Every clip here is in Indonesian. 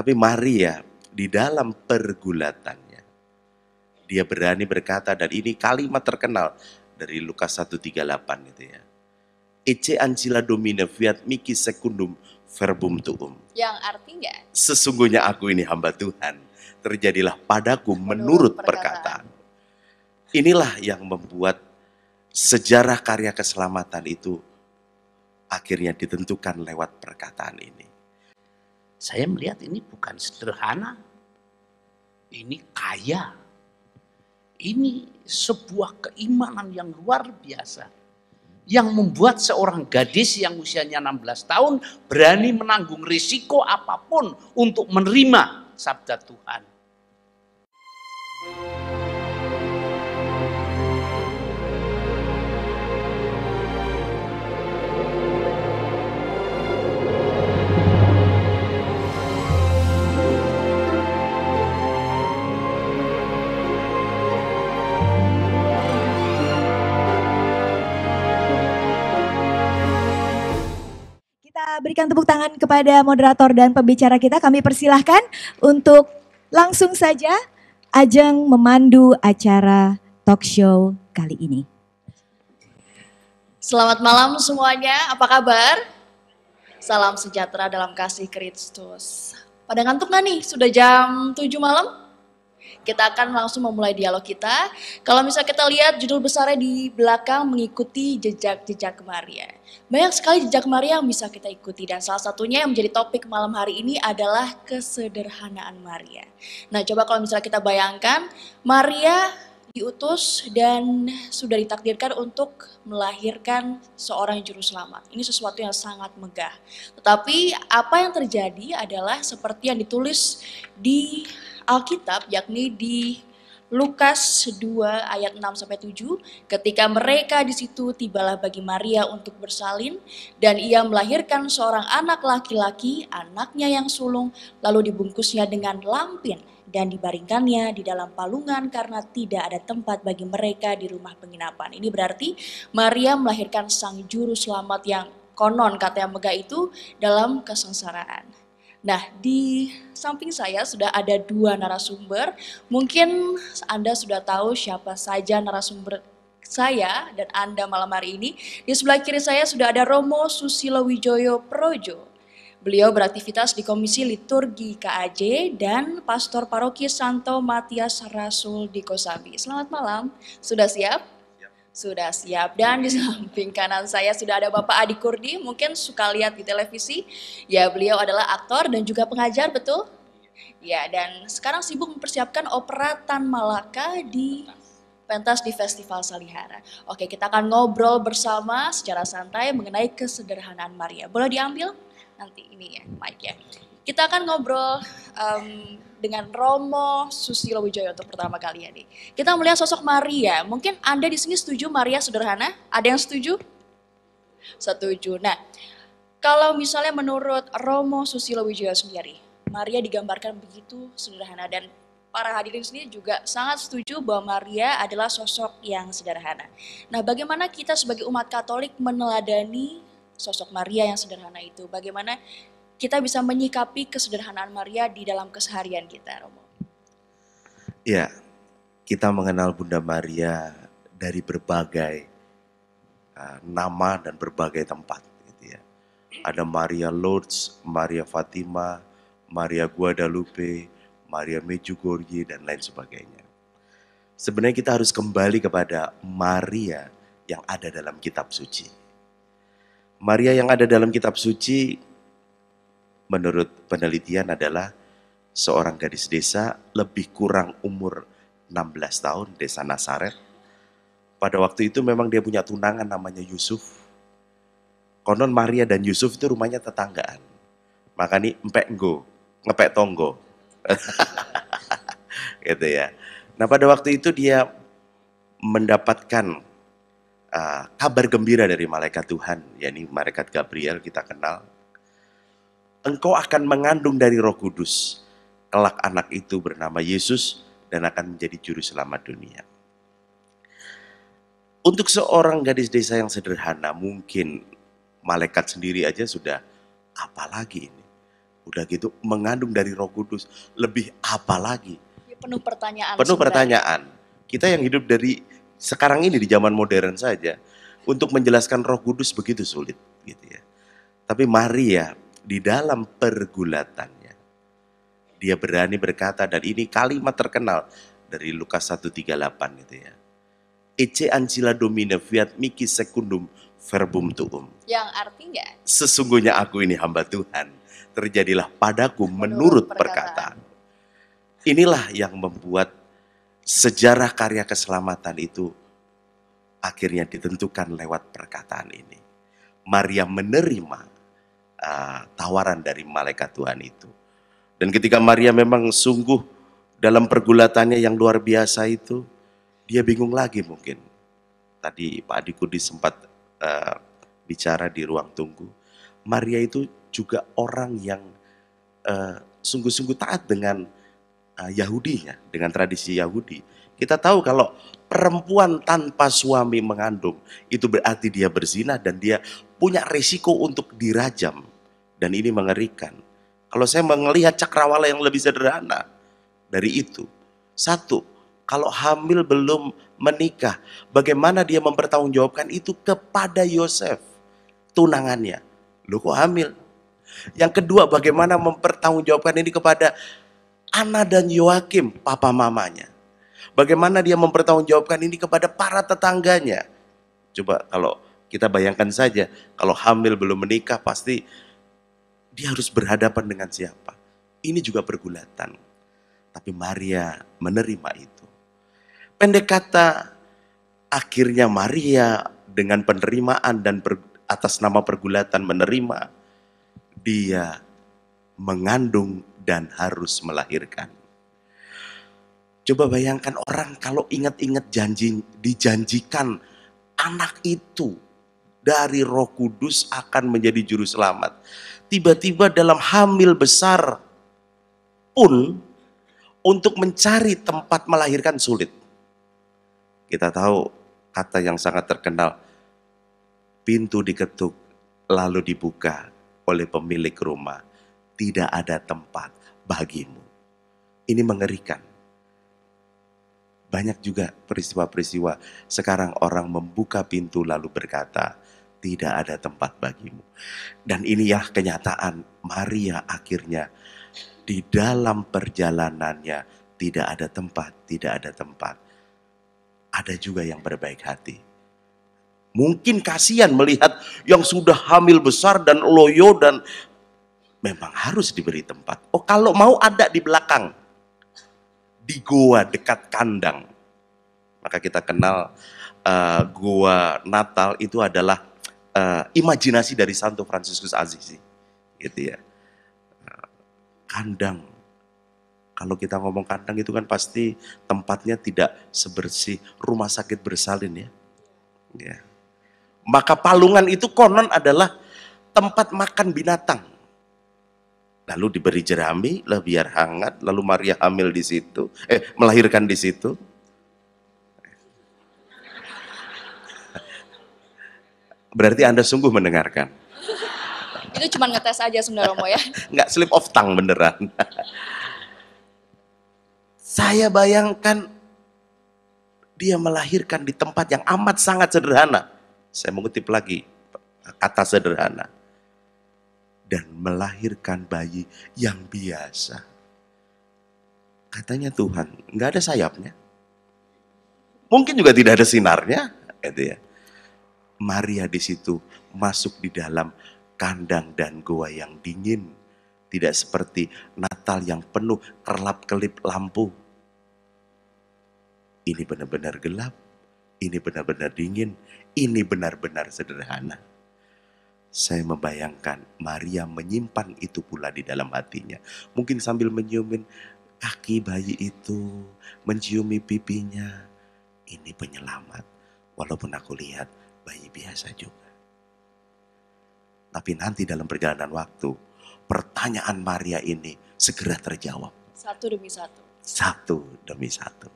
Tapi Maria di dalam pergulatannya, dia berani berkata, dan ini kalimat terkenal dari Lukas 1:38 itu ya. Ecce ancilla Domine fiat mihi secundum verbum tuum. Yang artinya, sesungguhnya aku ini hamba Tuhan, terjadilah padaku menurut perkataan. Inilah yang membuat sejarah karya keselamatan itu akhirnya ditentukan lewat perkataan ini. Saya melihat ini bukan sederhana, ini kaya. Ini sebuah keimanan yang luar biasa. Yang membuat seorang gadis yang usianya 16 tahun berani menanggung risiko apapun untuk menerima sabda Tuhan. Berikan tepuk tangan kepada moderator dan pembicara kita. Kami persilahkan untuk langsung saja Ajeng memandu acara talk show kali ini. Selamat malam semuanya, apa kabar? Salam sejahtera dalam kasih Kristus. Pada ngantuk gak nih? Sudah jam 7 malam? Kita akan langsung memulai dialog kita. Kalau misalnya kita lihat judul besarnya di belakang, mengikuti jejak-jejak Maria. Banyak sekali jejak Maria yang bisa kita ikuti, dan salah satunya yang menjadi topik malam hari ini adalah kesederhanaan Maria. Nah, coba kalau misalnya kita bayangkan, Maria diutus dan sudah ditakdirkan untuk melahirkan seorang juru selamat. Ini sesuatu yang sangat megah. Tetapi apa yang terjadi adalah seperti yang ditulis di Alkitab, yakni di Lukas 2 ayat 6-7, ketika mereka di situ tibalah bagi Maria untuk bersalin, dan ia melahirkan seorang anak laki-laki, anaknya yang sulung, lalu dibungkusnya dengan lampin dan dibaringkannya di dalam palungan karena tidak ada tempat bagi mereka di rumah penginapan. Ini berarti Maria melahirkan sang juru selamat yang konon katanya megah itu dalam kesengsaraan. Nah, di samping saya sudah ada dua narasumber. Mungkin Anda sudah tahu siapa saja narasumber saya dan Anda malam hari ini. Di sebelah kiri saya sudah ada Romo Susilo Wijoyo Projo. Beliau beraktivitas di Komisi Liturgi KAJ dan Pastor Paroki Santo Matias Rasul di Kosambi. Selamat malam, sudah siap? Sudah siap. Dan di samping kanan saya sudah ada Bapak Adi Kurdi, mungkin suka lihat di televisi. Ya, beliau adalah aktor dan juga pengajar, betul? Ya, dan sekarang sibuk mempersiapkan opera Tan Malaka di pentas di Festival Salihara. Oke, kita akan ngobrol bersama secara santai mengenai kesederhanaan Maria. Boleh diambil? Nanti ini ya, mic ya. Kita akan ngobrol dengan Romo Susilo Wijoyo untuk pertama kali ya nih. Kita melihat sosok Maria. Mungkin Anda di sini setuju Maria sederhana? Ada yang setuju? Setuju. Nah, kalau misalnya menurut Romo Susilo Wijoyo sendiri, Maria digambarkan begitu sederhana, dan para hadirin sendiri juga sangat setuju bahwa Maria adalah sosok yang sederhana. Nah, bagaimana kita sebagai umat Katolik meneladani sosok Maria yang sederhana itu? Bagaimana kita bisa menyikapi kesederhanaan Maria di dalam keseharian kita, Romo? Ya, kita mengenal Bunda Maria dari berbagai nama dan berbagai tempat. Gitu ya. Ada Maria Lourdes, Maria Fatima, Maria Guadalupe, Maria Medjugorje, dan lain sebagainya. Sebenarnya kita harus kembali kepada Maria yang ada dalam kitab suci. Maria yang ada dalam kitab suci menurut penelitian adalah seorang gadis desa lebih kurang umur 16 tahun, desa Nazaret. Pada waktu itu memang dia punya tunangan namanya Yusuf. Konon Maria dan Yusuf itu rumahnya tetanggaan. Makanya ngepek tonggo. Gitu ya. Nah, pada waktu itu dia mendapatkan kabar gembira dari malaikat Tuhan, yakni malaikat Gabriel kita kenal. Engkau akan mengandung dari Roh Kudus. Kelak anak itu bernama Yesus dan akan menjadi juru selamat dunia. Untuk seorang gadis desa yang sederhana, mungkin malaikat sendiri aja sudah apalagi ini. Udah gitu mengandung dari Roh Kudus. Lebih apa lagi? Penuh pertanyaan. Penuh sebenarnya. pertanyaan. Kita yang hidup dari sekarang ini di zaman modern saja, untuk menjelaskan Roh Kudus begitu sulit gitu ya. Tapi Maria di dalam pergulatannya, dia berani berkata, dan ini kalimat terkenal dari Lukas 1:38 gitu ya. Ecce ancilla domine fiat mihi secundum verbum tuum. Yang artinya Sesungguhnya aku ini hamba Tuhan, terjadilah padaku menurut perkataan. Inilah yang membuat sejarah karya keselamatan itu akhirnya ditentukan lewat perkataan ini. Maria menerima tawaran dari malaikat Tuhan itu. Dan ketika Maria memang sungguh dalam pergulatannya yang luar biasa itu, dia bingung lagi mungkin. Tadi Pak Adi Kudi sempat bicara di ruang tunggu. Maria itu juga orang yang sungguh-sungguh taat dengan Yahudinya, dengan tradisi Yahudi. Kita tahu kalau perempuan tanpa suami mengandung, itu berarti dia berzina dan dia punya risiko untuk dirajam. Dan ini mengerikan. Kalau saya melihat cakrawala yang lebih sederhana dari itu. Satu, kalau hamil belum menikah, bagaimana dia mempertanggungjawabkan itu kepada Yosef, tunangannya. Loh kok hamil? Yang kedua, bagaimana mempertanggungjawabkan ini kepada Ana dan Yoakim, papa mamanya. Bagaimana dia mempertanggungjawabkan ini kepada para tetangganya. Coba kalau kita bayangkan saja, kalau hamil belum menikah pasti dia harus berhadapan dengan siapa. Ini juga pergulatan. Tapi Maria menerima itu. Pendek kata, akhirnya Maria dengan penerimaan dan atas nama pergulatan menerima, dia mengandung dan harus melahirkan. Coba bayangkan orang kalau ingat-ingat dijanjikan anak itu dari Roh Kudus akan menjadi juru selamat. Tiba-tiba dalam hamil besar pun untuk mencari tempat melahirkan sulit. Kita tahu kata yang sangat terkenal, pintu diketuk lalu dibuka oleh pemilik rumah. Tidak ada tempat bagimu. Ini mengerikan. Banyak juga peristiwa-peristiwa sekarang orang membuka pintu lalu berkata, tidak ada tempat bagimu. Dan ini ya kenyataan Maria akhirnya di dalam perjalanannya tidak ada tempat, tidak ada tempat. Ada juga yang berbaik hati. Mungkin kasihan melihat yang sudah hamil besar dan loyo dan memang harus diberi tempat. Oh kalau mau ada di belakang. Di goa dekat kandang. Maka kita kenal goa Natal itu adalah imajinasi dari Santo Fransiskus Assisi. Gitu ya. Kandang. Kalau kita ngomong kandang itu kan pasti tempatnya tidak sebersih rumah sakit bersalin ya. Ya. Maka palungan itu konon adalah tempat makan binatang. Lalu diberi jerami, lah biar hangat. Lalu Maria hamil di situ, melahirkan di situ. Berarti Anda sungguh mendengarkan. itu cuma ngetes aja sebenarnya Romo ya. Nggak slip of tongue beneran. Saya bayangkan dia melahirkan di tempat yang amat sangat sederhana. Saya mengutip lagi kata sederhana. Dan melahirkan bayi yang biasa. Katanya Tuhan, nggak ada sayapnya. Mungkin juga tidak ada sinarnya. Gitu ya. Maria di situ masuk di dalam kandang dan goa yang dingin. Tidak seperti Natal yang penuh kerlap-kelip lampu. Ini benar-benar gelap. Ini benar-benar dingin. Ini benar-benar sederhana. Saya membayangkan Maria menyimpan itu pula di dalam hatinya. Mungkin sambil menciumin kaki bayi itu, menciumi pipinya. Ini penyelamat. Walaupun aku lihat bayi biasa juga. Tapi nanti dalam perjalanan waktu, pertanyaan Maria ini segera terjawab. Satu demi satu. Satu demi satu.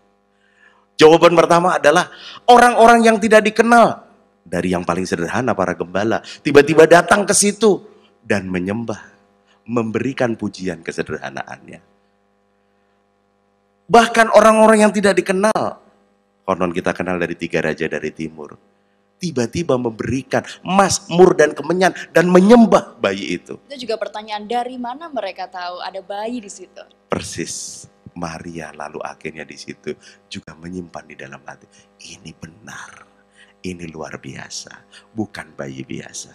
Jawaban pertama adalah orang-orang yang tidak dikenal. Dari yang paling sederhana para gembala, tiba-tiba datang ke situ dan menyembah. memberikan pujian kesederhanaannya. Bahkan orang-orang yang tidak dikenal, konon kita kenal dari 3 raja dari timur, tiba-tiba memberikan mazmur dan kemenyan dan menyembah bayi itu. Itu juga pertanyaan, dari mana mereka tahu ada bayi di situ? Persis, Maria lalu akhirnya di situ juga menyimpan di dalam hati, ini benar, ini luar biasa, bukan bayi biasa.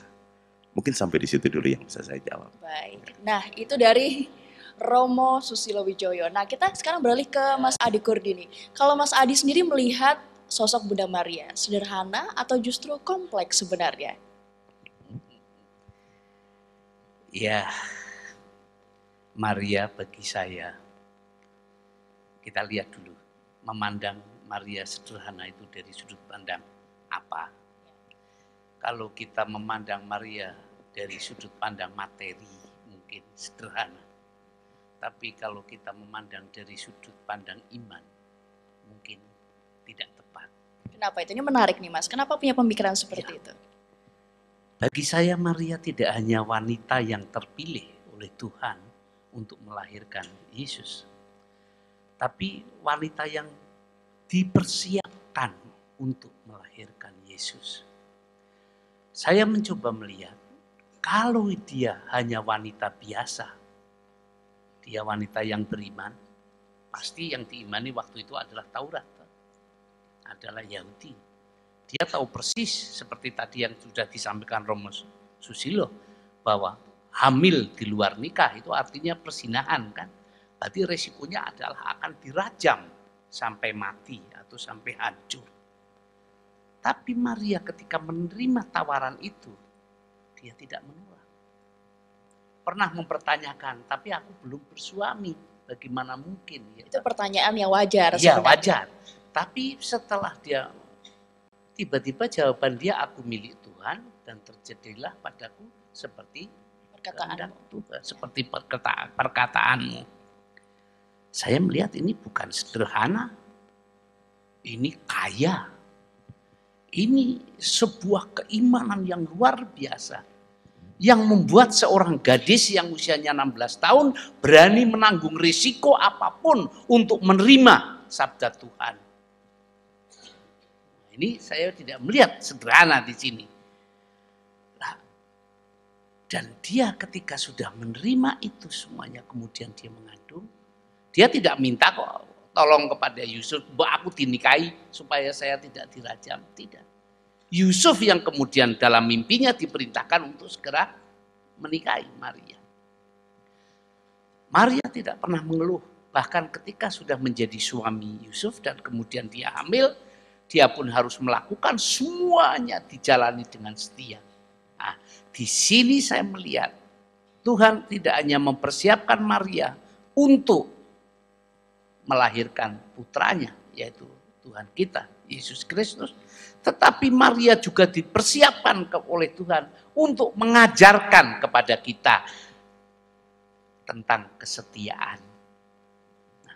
Mungkin sampai di situ dulu yang bisa saya jawab. Baik, nah itu dari Romo Susilo Wijoyo. Nah kita sekarang beralih ke Mas Adi Kurdini. Kalau Mas Adi sendiri melihat sosok Bunda Maria, sederhana atau justru kompleks sebenarnya? Ya, Maria bagi saya, kita lihat dulu, memandang Maria sederhana itu dari sudut pandang apa? Kalau kita memandang Maria dari sudut pandang materi, mungkin sederhana. Tapi kalau kita memandang dari sudut pandang iman, mungkin tidak tepat. Kenapa itu? Ini menarik nih Mas, kenapa punya pemikiran seperti itu? Bagi saya Maria tidak hanya wanita yang terpilih oleh Tuhan untuk melahirkan Yesus. Tapi wanita yang dipersiapkan untuk melahirkan Yesus. Saya mencoba melihat, kalau dia hanya wanita biasa, dia wanita yang beriman, pasti yang diimani waktu itu adalah Taurat, adalah Yahudi. Dia tahu persis seperti tadi yang sudah disampaikan Romo Susilo, bahwa hamil di luar nikah itu artinya perzinahan kan. Berarti resikonya adalah akan dirajam sampai mati atau sampai hancur. Tapi Maria ketika menerima tawaran itu, dia tidak menolak. Pernah mempertanyakan, tapi aku belum bersuami, bagaimana mungkin? Ya, itu pertanyaan yang wajar. Ya wajar, tapi setelah dia, tiba-tiba jawaban dia, aku milik Tuhan dan terjadilah padaku seperti perkataan Tuhan, seperti perkataanmu. Saya melihat ini bukan sederhana, ini kaya. Ini sebuah keimanan yang luar biasa. Yang membuat seorang gadis yang usianya 16 tahun berani menanggung risiko apapun untuk menerima sabda Tuhan. Ini saya tidak melihat sederhana di sini. Dan dia ketika sudah menerima itu semuanya, kemudian dia mengandung. Dia tidak minta kok tolong kepada Yusuf, aku dinikahi supaya saya tidak dirajam. Tidak. Yusuf yang kemudian dalam mimpinya diperintahkan untuk segera menikahi Maria. Maria tidak pernah mengeluh. Bahkan ketika sudah menjadi suami Yusuf dan kemudian dia hamil, dia pun harus melakukan semuanya dijalani dengan setia. Nah, di sini saya melihat Tuhan tidak hanya mempersiapkan Maria untuk melahirkan putranya, yaitu Tuhan kita, Yesus Kristus. Tetapi Maria juga dipersiapkan oleh Tuhan untuk mengajarkan kepada kita tentang kesetiaan. Nah,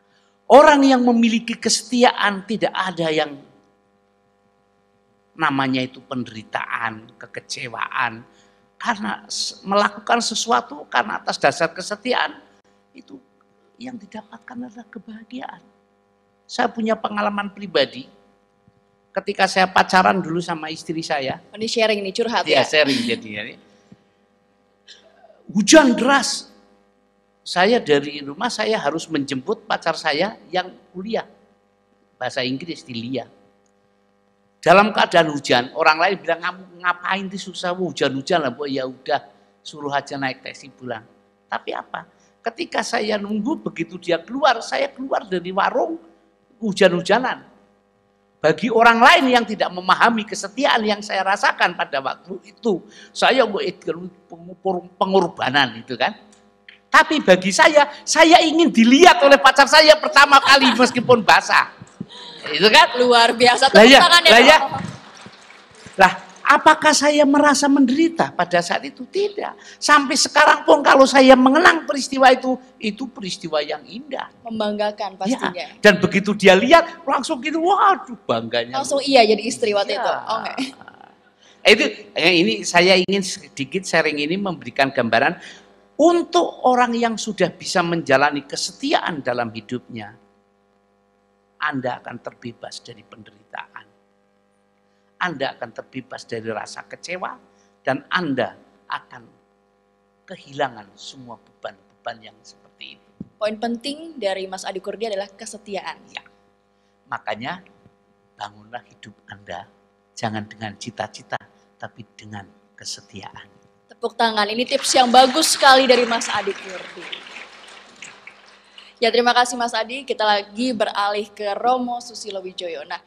orang yang memiliki kesetiaan tidak ada yang namanya itu penderitaan, kekecewaan. Karena melakukan sesuatu karena atas dasar kesetiaan, itu yang didapatkan adalah kebahagiaan. Saya punya pengalaman pribadi, ketika saya pacaran dulu sama istri saya. Ini sharing, ini curhat ya? Sharing jadinya. Hujan deras. Saya dari rumah saya harus menjemput pacar saya yang kuliah. Bahasa Inggris di LIA. Dalam keadaan hujan, orang lain bilang, ngapain di susah hujan-hujan lah. Ya udah, suruh aja naik taksi pulang. Tapi apa? Ketika saya nunggu begitu dia keluar, saya keluar dari warung hujan-hujanan. Bagi orang lain yang tidak memahami kesetiaan yang saya rasakan pada waktu itu, saya pengorbanan itu kan. Tapi bagi saya ingin dilihat oleh pacar saya pertama kali meskipun basah. Itu kan luar biasa. Lah, apakah saya merasa menderita pada saat itu? Tidak. Sampai sekarang pun kalau saya mengenang peristiwa itu peristiwa yang indah. Membanggakan pastinya. Ya, dan begitu dia lihat, langsung gitu, waduh bangganya. Langsung iya jadi istri waktu itu. Itu, ini saya ingin sedikit sharing ini memberikan gambaran Untuk orang yang sudah bisa menjalani kesetiaan dalam hidupnya, Anda akan terbebas dari penderitaan. Anda akan terbebas dari rasa kecewa, dan Anda akan kehilangan semua beban-beban yang seperti itu. Poin penting dari Mas Adi Kurnia adalah kesetiaan. Ya. Makanya bangunlah hidup Anda, jangan dengan cita-cita, tapi dengan kesetiaan. Tepuk tangan, ini tips yang bagus sekali dari Mas Adi Kurnia. Ya terima kasih Mas Adi, kita lagi beralih ke Romo Susilo Wijoyo. Nah,